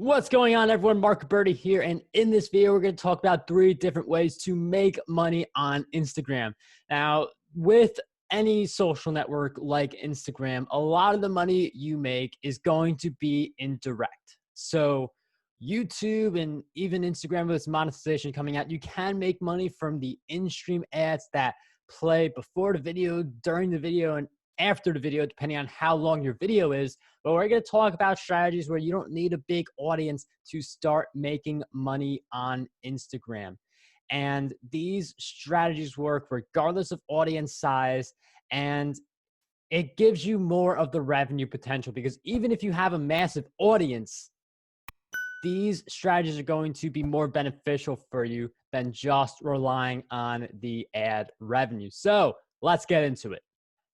What's going on, everyone? Marc Guberti here, and in this video, we're going to talk about 3 different ways to make money on Instagram. Now, with any social network like Instagram, a lot of the money you make is going to be indirect. So YouTube and even Instagram with its monetization coming out, you can make money from the in-stream ads that play before the video, during the video, and after the video, depending on how long your video is. But we're going to talk about strategies where you don't need a big audience to start making money on Instagram. And these strategies work regardless of audience size, and it gives you more of the revenue potential, because even if you have a massive audience, these strategies are going to be more beneficial for you than just relying on the ad revenue. So let's get into it.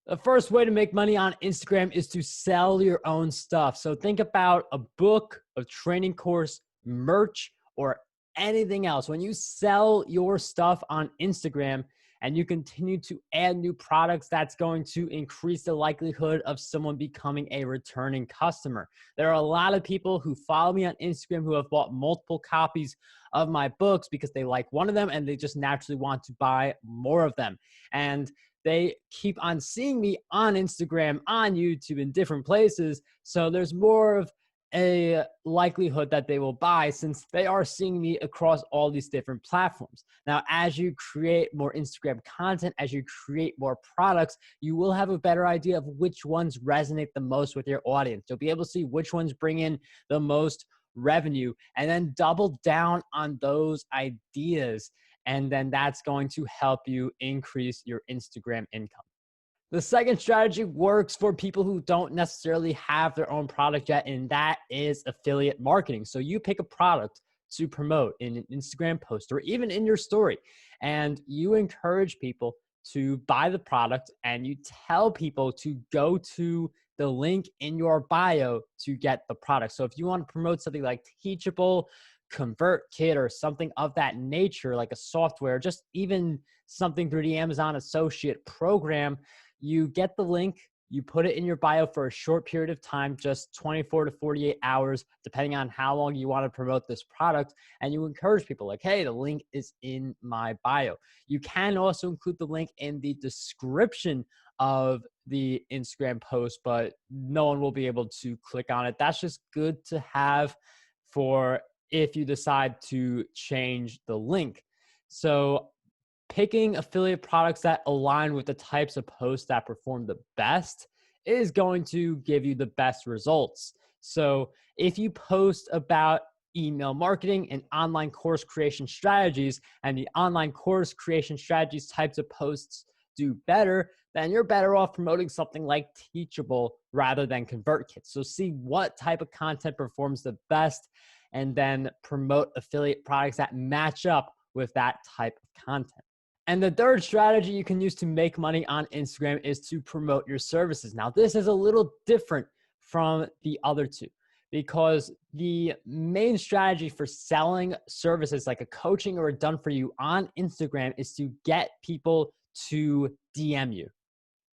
The first way to make money on Instagram is to sell your own stuff. So think about a book, a training course, merch, or anything else. When you sell your stuff on Instagram and you continue to add new products, that's going to increase the likelihood of someone becoming a returning customer. There are a lot of people who follow me on Instagram who have bought multiple copies of my books because they like one of them and they just naturally want to buy more of them. And they keep on seeing me on Instagram, on YouTube, in different places. So there's more of a likelihood that they will buy since they are seeing me across all these different platforms. Now, as you create more Instagram content, as you create more products, you will have a better idea of which ones resonate the most with your audience. You'll be able to see which ones bring in the most revenue and then double down on those ideas. And then that's going to help you increase your Instagram income. The second strategy works for people who don't necessarily have their own product yet, and that is affiliate marketing. So you pick a product to promote in an Instagram post or even in your story, and you encourage people to buy the product, and you tell people to go to the link in your bio to get the product. So if you want to promote something like Teachable, ConvertKit, or something of that nature, like a software, just even something through the Amazon Associate program, you get the link, you put it in your bio for a short period of time, just 24 to 48 hours, depending on how long you want to promote this product. And you encourage people like, hey, the link is in my bio. You can also include the link in the description of the Instagram post, but no one will be able to click on it. That's just good to have for if you decide to change the link. So picking affiliate products that align with the types of posts that perform the best is going to give you the best results. So if you post about email marketing and online course creation strategies, and the online course creation strategies types of posts do better, then you're better off promoting something like Teachable rather than ConvertKit. So see what type of content performs the best, and then promote affiliate products that match up with that type of content. And the third strategy you can use to make money on Instagram is to promote your services. Now, this is a little different from the other two, because the main strategy for selling services like a coaching or a done for you on Instagram is to get people to DM you.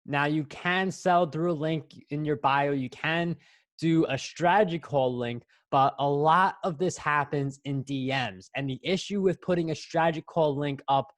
Now, you can sell through a link in your bio. You can do a strategy call link, but a lot of this happens in DMs. And the issue with putting a strategy call link up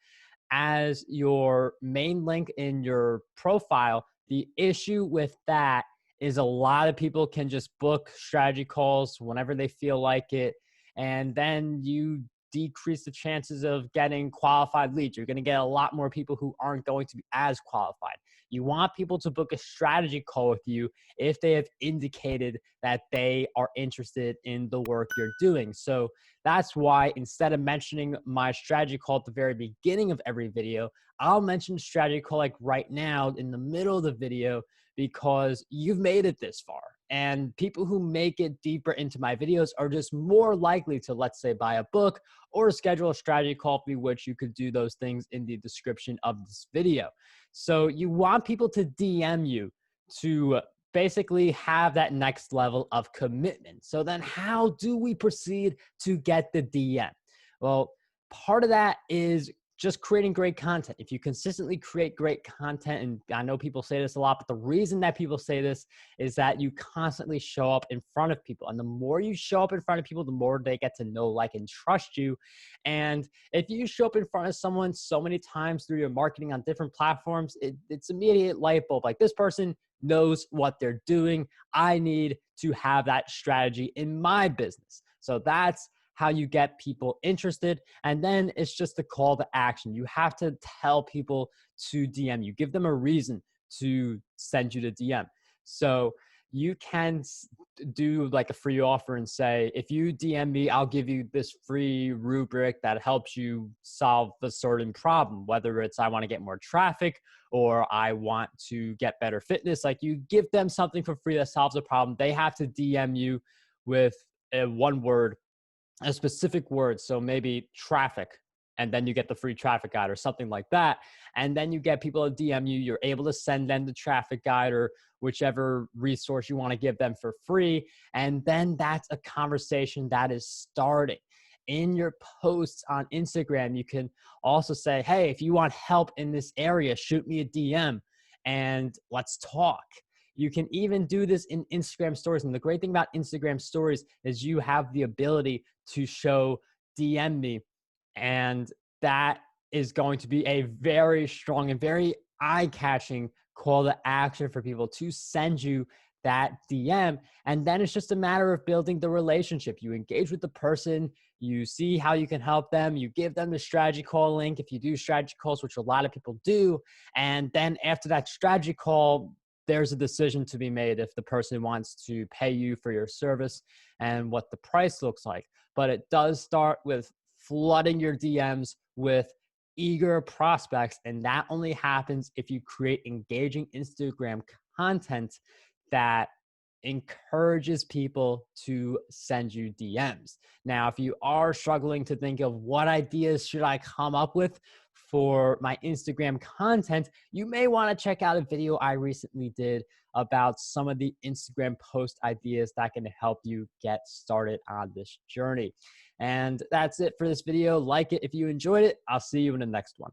as your main link in your profile, the issue with that is a lot of people can just book strategy calls whenever they feel like it. And then you decrease the chances of getting qualified leads. You're going to get a lot more people who aren't going to be as qualified. You want people to book a strategy call with you if they have indicated that they are interested in the work you're doing. So that's why instead of mentioning my strategy call at the very beginning of every video, I'll mention strategy call like right now in the middle of the video, because you've made it this far. And people who make it deeper into my videos are just more likely to, let's say, buy a book or schedule a strategy call with me, which you could do those things in the description of this video. So you want people to DM you to basically have that next level of commitment. So then how do we proceed to get the DM? Well, part of that is just creating great content. If you consistently create great content, and I know people say this a lot, but the reason that people say this is that you constantly show up in front of people. And the more you show up in front of people, the more they get to know, like, and trust you. And if you show up in front of someone so many times through your marketing on different platforms, it's immediate light bulb. Like, this person knows what they're doing. I need to have that strategy in my business. So that's how you get people interested. And then it's just a call to action. You have to tell people to DM you, give them a reason to send you the DM. So you can do like a free offer and say, if you DM me, I'll give you this free rubric that helps you solve a certain problem, whether it's I want to get more traffic or I want to get better fitness. Like, you give them something for free that solves a problem. They have to DM you with one word, a specific word. So maybe traffic, and then you get the free traffic guide or something like that. And then you get people to DM you. You're able to send them the traffic guide or whichever resource you want to give them for free. And then that's a conversation that is starting. In your posts on Instagram, you can also say, hey, if you want help in this area, shoot me a DM and let's talk. You can even do this in Instagram stories. And the great thing about Instagram stories is you have the ability to show DM me. And that is going to be a very strong and very eye-catching call to action for people to send you that DM. And then it's just a matter of building the relationship. You engage with the person, you see how you can help them, you give them the strategy call link if you do strategy calls, which a lot of people do. And then after that strategy call, there's a decision to be made if the person wants to pay you for your service and what the price looks like. But it does start with flooding your DMs with eager prospects. And that only happens if you create engaging Instagram content that encourages people to send you DMs. Now, if you are struggling to think of what ideas should I come up with for my Instagram content, you may want to check out a video I recently did about some of the Instagram post ideas that can help you get started on this journey. And that's it for this video. Like it if you enjoyed it. I'll see you in the next one.